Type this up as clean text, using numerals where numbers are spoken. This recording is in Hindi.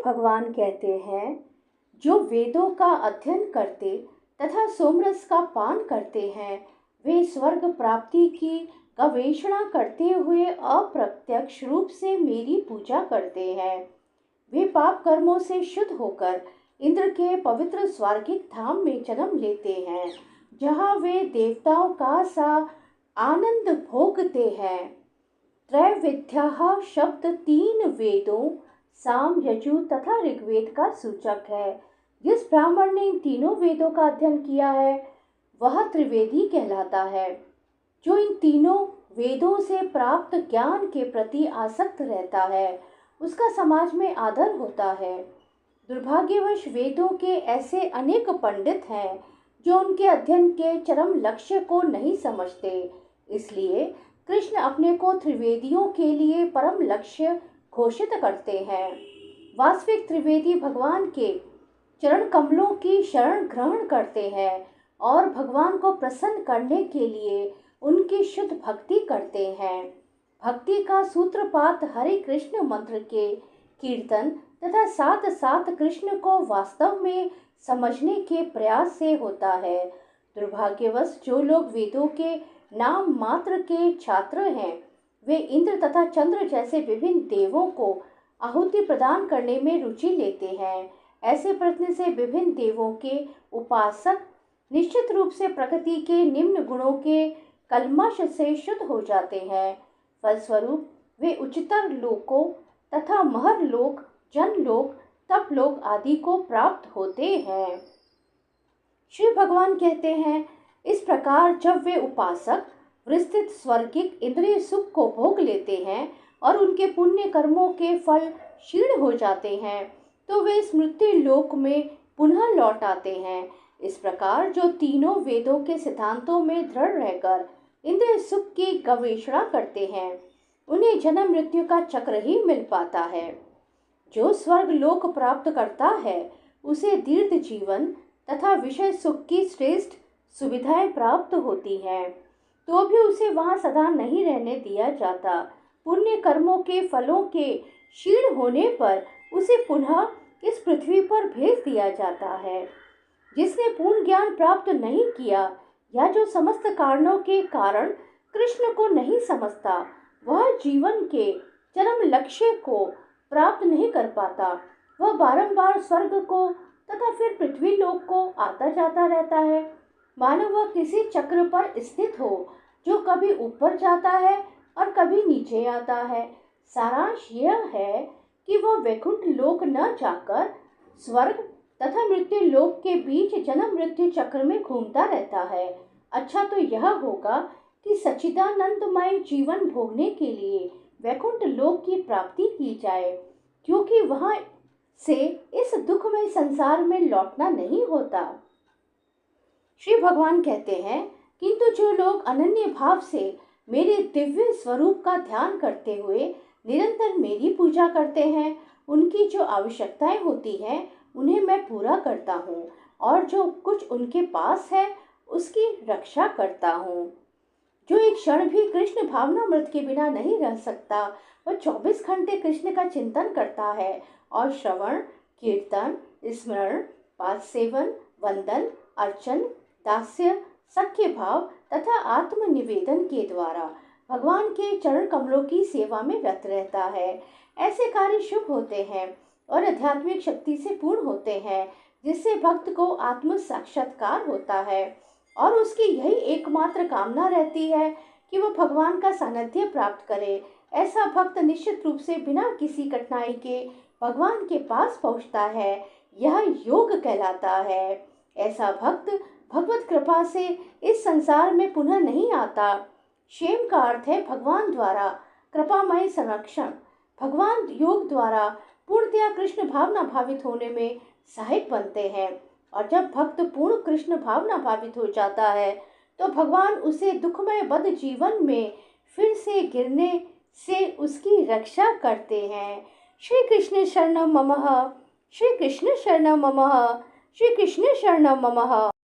भगवान कहते हैं, जो वेदों का अध्ययन करते तथा सोमरस का पान करते हैं, वे स्वर्ग प्राप्ति की गवेषणा करते हुए अप्रत्यक्ष रूप से मेरी पूजा करते हैं। वे पाप कर्मों से शुद्ध होकर इंद्र के पवित्र स्वर्गिक धाम में जन्म लेते हैं, जहाँ वे देवताओं का सा आनंद भोगते हैं। त्रैविद्या शब्द 3 वेदों साम, यजु तथा ऋग्वेद का सूचक है। जिस ब्राह्मण ने इन तीनों वेदों का अध्ययन किया है वह त्रिवेदी कहलाता है। जो इन तीनों वेदों से प्राप्त ज्ञान के प्रति आसक्त रहता है उसका समाज में आदर होता है। दुर्भाग्यवश वेदों के ऐसे अनेक पंडित हैं जो उनके अध्ययन के चरम लक्ष्य को नहीं समझते। इसलिए कृष्ण अपने को त्रिवेदियों के लिए परम लक्ष्य घोषित करते हैं। वास्तविक त्रिवेदी भगवान के चरण कमलों की शरण ग्रहण करते हैं और भगवान को प्रसन्न करने के लिए उनकी शुद्ध भक्ति करते हैं। भक्ति का सूत्रपात हरे कृष्ण मंत्र के कीर्तन तथा साथ साथ कृष्ण को वास्तव में समझने के प्रयास से होता है। दुर्भाग्यवश जो लोग वेदों के नाम मात्र के छात्र हैं, वे इंद्र तथा चंद्र जैसे विभिन्न देवों को आहुति प्रदान करने में रुचि लेते हैं। ऐसे प्रयत्न से विभिन्न देवों के उपासक निश्चित रूप से प्रकृति के निम्न गुणों के कल्मश से शुद्ध हो जाते हैं। फलस्वरूप वे उच्चतर लोकों तथा महरलोक, जनलोक, तपलोक आदि को प्राप्त होते हैं। श्री भगवान कहते हैं, इस प्रकार जब वे उपासक विस्तृत स्वर्गिक इंद्रिय सुख को भोग लेते हैं और उनके पुण्य कर्मों के फल क्षीण हो जाते हैं, तो वे स्मृति लोक में पुनः लौट आते हैं। इस प्रकार जो तीनों वेदों के सिद्धांतों में दृढ़ रहकर इंद्रिय सुख की गवेषणा करते हैं, उन्हें जन्म मृत्यु का चक्र ही मिल पाता है। जो स्वर्ग लोक प्राप्त करता है उसे दीर्घ जीवन तथा विषय सुख की श्रेष्ठ सुविधाएं प्राप्त होती हैं, तो भी उसे वहां सदा नहीं रहने दिया जाता। पुण्य कर्मों के फलों के क्षीण होने पर उसे पुनः इस पृथ्वी पर भेज दिया जाता है। जिसने पूर्ण ज्ञान प्राप्त नहीं किया या जो समस्त कारणों के कारण कृष्ण को नहीं समझता, वह जीवन के चरम लक्ष्य को प्राप्त नहीं कर पाता। वह बारंबार स्वर्ग को तथा फिर पृथ्वी लोक को आता जाता रहता है, मानो वह किसी चक्र पर स्थित हो जो कभी ऊपर जाता है और कभी नीचे आता है। सारांश यह है कि वह वैकुंठ लोक न जाकर स्वर्ग तथा मृत्यु लोक के बीच जन्म मृत्यु चक्र में घूमता रहता है। अच्छा तो यह होगा कि सच्चिदानंदमय जीवन भोगने के लिए वैकुंठ लोक की प्राप्ति की जाए, क्योंकि वहां से इस दुखमय संसार में लौटना नहीं होता। श्री भगवान कहते हैं, किंतु जो लोग अनन्य भाव से मेरे दिव्य स्वरूप का ध्यान करते हुए निरंतर मेरी पूजा करते हैं, उनकी जो आवश्यकताएं होती हैं उन्हें मैं पूरा करता हूँ और जो कुछ उनके पास है उसकी रक्षा करता हूँ। जो एक क्षण भी कृष्ण भावनामृत के बिना नहीं रह सकता, वह 24 घंटे कृष्ण का चिंतन करता है और श्रवण, कीर्तन, स्मरण, पाद सेवन, वंदन, अर्चन, दास्य, सख्य भाव तथा आत्म निवेदन के द्वारा भगवान के चरण कमलों की सेवा में व्यस्त रहता है। ऐसे कार्य शुभ होते हैं और आध्यात्मिक शक्ति से पूर्ण होते हैं, जिससे भक्त को आत्म साक्षात्कार होता है और उसकी यही एकमात्र कामना रहती है कि वह भगवान का सानिध्य प्राप्त करे। ऐसा भक्त निश्चित रूप से बिना किसी कठिनाई के भगवान के पास पहुंचता है। यह योग कहलाता है। ऐसा भक्त भगवत कृपा से इस संसार में पुनः नहीं आता। क्षेम का अर्थ है भगवान द्वारा कृपामय संरक्षण। भगवान योग द्वारा पूर्णतया कृष्ण भावना भावित होने में सहायक बनते हैं, और जब भक्त पूर्ण कृष्ण भावना भावित हो जाता है तो भगवान उसे दुखमय बद्ध जीवन में फिर से गिरने से उसकी रक्षा करते हैं। श्री कृष्ण शरणं मम, श्री कृष्ण शरणं मम, श्री कृष्ण शरणं मम।